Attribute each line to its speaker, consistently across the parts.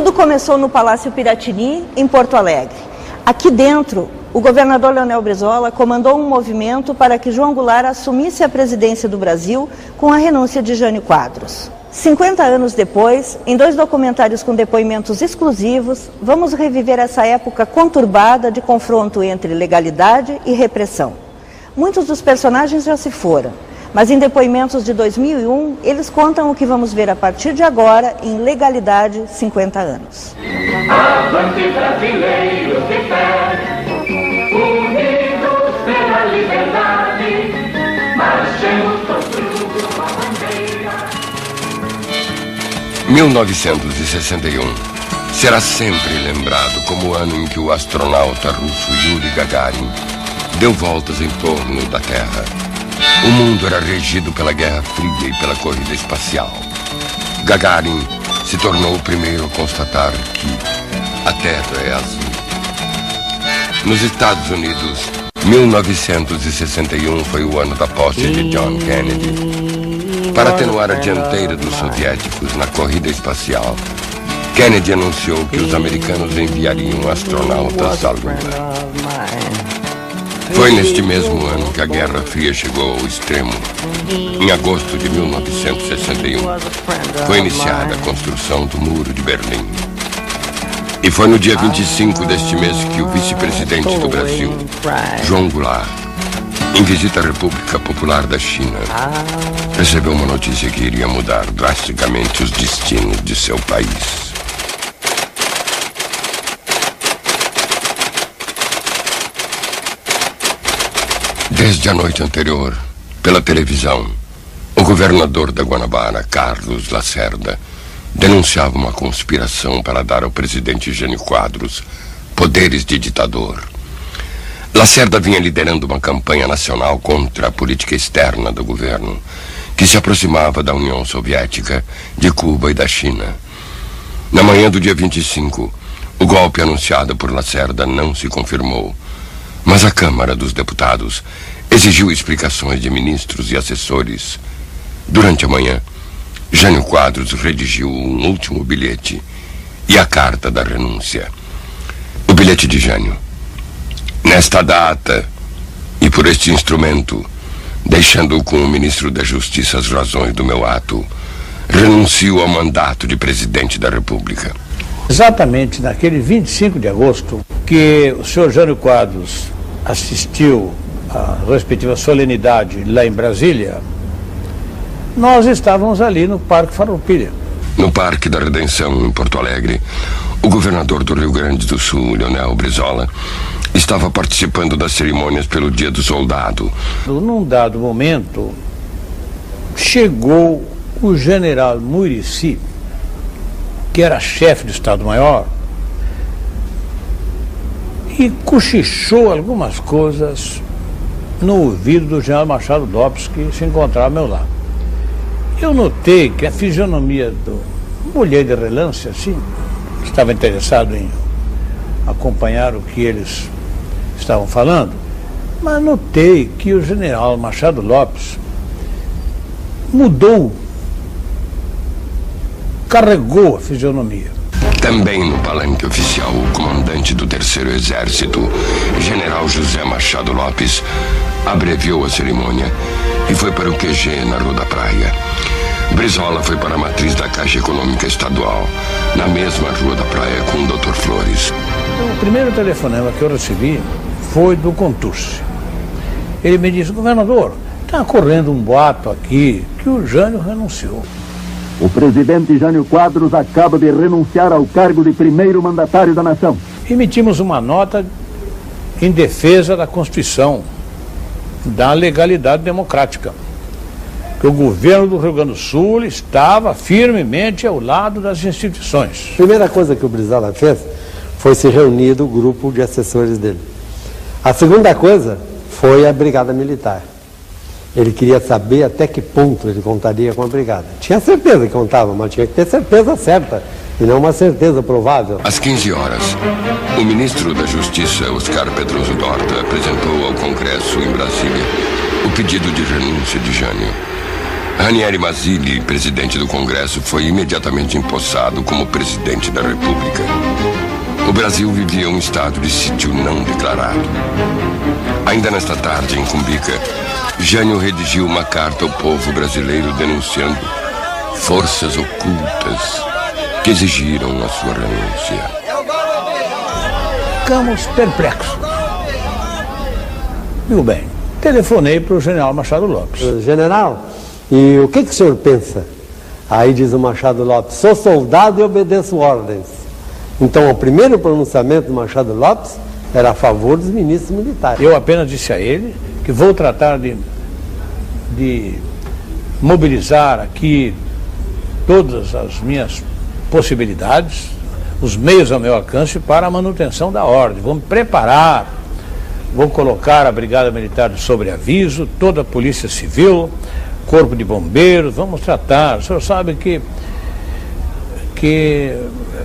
Speaker 1: Tudo começou no Palácio Piratini, em Porto Alegre. Aqui dentro, o governador Leonel Brizola comandou um movimento para que João Goulart assumisse a presidência do Brasil com a renúncia de Jânio Quadros. 50 anos depois, em 2 documentários com depoimentos exclusivos, vamos reviver essa época conturbada de confronto entre legalidade e repressão. Muitos dos personagens já se foram, mas em depoimentos de 2001, eles contam o que vamos ver a partir de agora em Legalidade 50 anos.
Speaker 2: Avante brasileiros de pé, unidos pela liberdade, marchemos construindo uma bandeira.
Speaker 3: 1961 será sempre lembrado como o ano em que o astronauta russo Yuri Gagarin deu voltas em torno da Terra. O mundo era regido pela Guerra Fria e pela corrida espacial. Gagarin se tornou o primeiro a constatar que a Terra é azul. Nos Estados Unidos, 1961 foi o ano da posse de John Kennedy. Para atenuar a dianteira dos soviéticos na corrida espacial, Kennedy anunciou que os americanos enviariam astronautas à Lua. Foi neste mesmo ano que a Guerra Fria chegou ao extremo. Em agosto de 1961, foi iniciada a construção do Muro de Berlim. E foi no dia 25 deste mês que o vice-presidente do Brasil, João Goulart, em visita à República Popular da China, recebeu uma notícia que iria mudar drasticamente os destinos de seu país. Desde a noite anterior, pela televisão, o governador da Guanabara, Carlos Lacerda, denunciava uma conspiração para dar ao presidente Jânio Quadros poderes de ditador. Lacerda vinha liderando uma campanha nacional contra a política externa do governo, que se aproximava da União Soviética, de Cuba e da China. Na manhã do dia 25, o golpe anunciado por Lacerda não se confirmou, mas a Câmara dos Deputados exigiu explicações de ministros e assessores. Durante a manhã, Jânio Quadros redigiu um último bilhete e a carta da renúncia. O bilhete de Jânio. Nesta data, e por este instrumento, deixando com o ministro da Justiça as razões do meu ato, renuncio ao mandato de presidente da República.
Speaker 4: Exatamente naquele 25 de agosto, que o senhor Jânio Quadros assistiu à respectiva solenidade lá em Brasília, nós estávamos ali no Parque Farroupilha.
Speaker 3: No Parque da Redenção, em Porto Alegre, o governador do Rio Grande do Sul, Leonel Brizola, estava participando das cerimônias pelo Dia do Soldado.
Speaker 4: Num dado momento, chegou o general Muricy, que era chefe do Estado-Maior, e cochichou algumas coisas no ouvido do general Machado Lopes, que se encontrava ao meu lado. Eu notei que a fisionomia do mulher de relance, assim, estava interessado em acompanhar o que eles estavam falando, mas notei que o general Machado Lopes mudou, carregou a fisionomia.
Speaker 3: Também no palanque oficial, o comandante do Terceiro Exército, general José Machado Lopes, abreviou a cerimônia e foi para o QG na Rua da Praia. Brizola foi para a matriz da Caixa Econômica Estadual, na mesma Rua da Praia, com o Dr. Flores.
Speaker 4: O primeiro telefonema que eu recebi foi do Contursi. Ele me disse: governador, está correndo um boato aqui que o Jânio renunciou.
Speaker 5: O presidente Jânio Quadros acaba de renunciar ao cargo de primeiro mandatário da nação.
Speaker 4: Emitimos uma nota em defesa da Constituição, da legalidade democrática, que o governo do Rio Grande do Sul estava firmemente ao lado das instituições.
Speaker 6: A primeira coisa que o Brizola fez foi se reunir do grupo de assessores dele. A segunda coisa foi a Brigada Militar. Ele queria saber até que ponto ele contaria com a Brigada. Tinha certeza que contava, mas tinha que ter certeza certa, e não uma certeza provável.
Speaker 3: Às 15 horas, o ministro da Justiça, Oscar Pedroso Dorta, apresentou ao Congresso, em Brasília, o pedido de renúncia de Jânio. Ranieri Mazzilli, presidente do Congresso, foi imediatamente empossado como presidente da República. O Brasil vivia um estado de sítio não declarado. Ainda nesta tarde, em Cumbica, Jânio redigiu uma carta ao povo brasileiro denunciando forças ocultas que exigiram a sua renúncia.
Speaker 4: Ficamos perplexos. Digo bem, telefonei para o general Machado Lopes.
Speaker 6: General, e o que o senhor pensa? Aí diz o Machado Lopes: sou soldado e obedeço ordens. Então o primeiro pronunciamento do Machado Lopes era a favor dos ministros militares.
Speaker 4: Eu apenas disse a ele que vou tratar de mobilizar aqui todas as minhas possibilidades, os meios ao meu alcance para a manutenção da ordem. Vou me preparar, vou colocar a Brigada Militar de sobreaviso, toda a Polícia Civil, Corpo de Bombeiros, vamos tratar. O senhor sabe que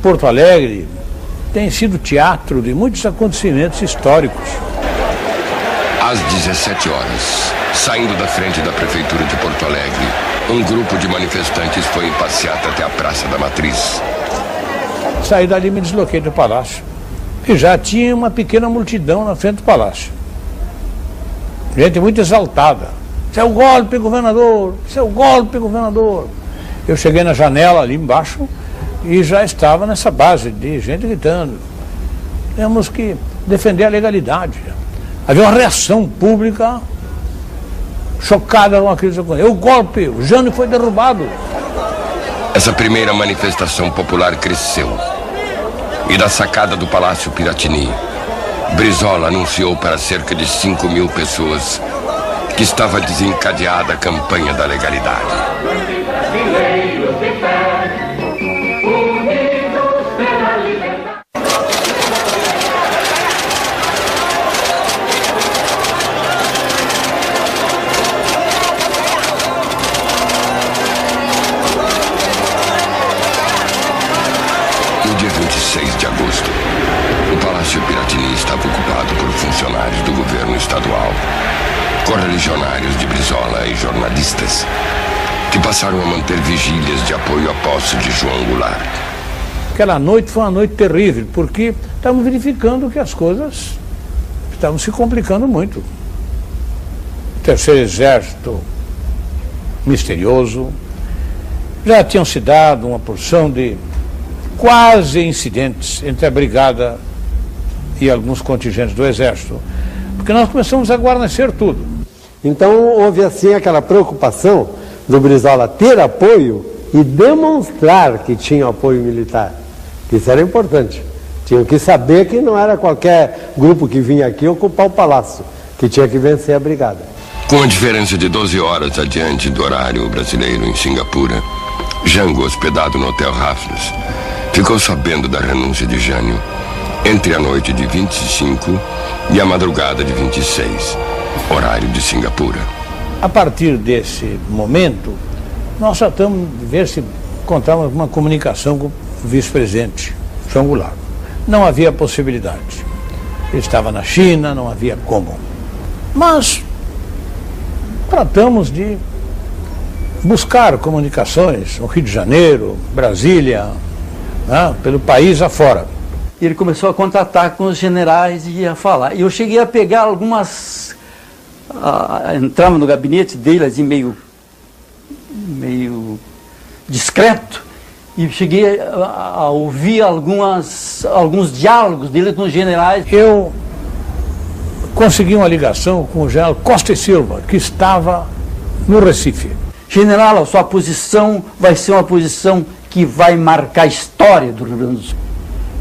Speaker 4: Porto Alegre tem sido teatro de muitos acontecimentos históricos.
Speaker 3: Às 17 horas, saindo da frente da Prefeitura de Porto Alegre, um grupo de manifestantes foi em passeata até a Praça da Matriz.
Speaker 4: Saí dali e me desloquei do palácio. E já tinha uma pequena multidão na frente do palácio. Gente muito exaltada. Isso é o golpe, governador! Isso é o golpe, governador! Eu cheguei na janela ali embaixo e já estava nessa base de gente gritando. Temos que defender a legalidade. Havia uma reação pública chocada com a crise econômica. O golpe, o Jânio foi derrubado.
Speaker 3: Essa primeira manifestação popular cresceu. E da sacada do Palácio Piratini, Brizola anunciou para cerca de 5.000 pessoas que estava desencadeada a campanha da legalidade.
Speaker 2: Brasileiros de pé, unidos pela liberdade.
Speaker 3: No dia 26 de agosto, o Palácio Piratini estava ocupado por funcionários do governo estadual, correligionários de Brizola e jornalistas, que passaram a manter vigílias de apoio à posse de João Goulart.
Speaker 4: Aquela noite foi uma noite terrível, porque estávamos verificando que as coisas estavam se complicando muito. O Terceiro Exército misterioso, já tinham se dado uma porção de quase incidentes entre a Brigada e alguns contingentes do Exército, porque nós começamos a guarnecer tudo.
Speaker 6: Então houve assim aquela preocupação do Brizola ter apoio e demonstrar que tinha apoio militar. Isso era importante. Tinham que saber que não era qualquer grupo que vinha aqui ocupar o palácio, que tinha que vencer a brigada.
Speaker 3: Com a diferença de 12 horas adiante do horário brasileiro em Singapura, Jango, hospedado no Hotel Raffles, ficou sabendo da renúncia de Jânio entre a noite de 25 e a madrugada de 26, horário de Singapura.
Speaker 4: A partir desse momento, nós tratamos de ver se encontrávamos uma comunicação com o vice-presidente, João Goulart. Não havia possibilidade. Ele estava na China, não havia como. Mas tratamos de buscar comunicações no Rio de Janeiro, Brasília, né, pelo país afora.
Speaker 7: Ele começou a contatar com os generais e ia falar. E eu cheguei a pegar algumas... entrava no gabinete dele assim, meio discreto, e cheguei a ouvir alguns diálogos dele com os generais.
Speaker 4: Eu consegui uma ligação com o general Costa e Silva, que estava no Recife.
Speaker 7: General, a sua posição vai ser uma posição que vai marcar a história do Rio Grande do Sul.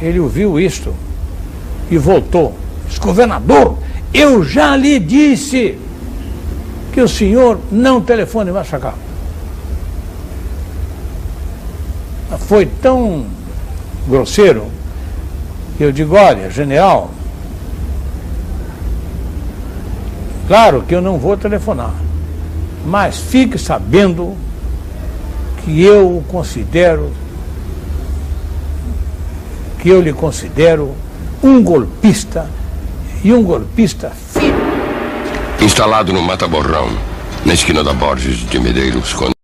Speaker 4: Ele ouviu isto e voltou. Disse: governador, eu já lhe disse que o senhor não telefone mais para cá. Foi tão grosseiro que eu digo: olha, general, claro que eu não vou telefonar, mas fique sabendo que eu lhe considero um golpista, e um golpista filho.
Speaker 3: Instalado no Mata Borrão, na esquina da Borges de Medeiros, quando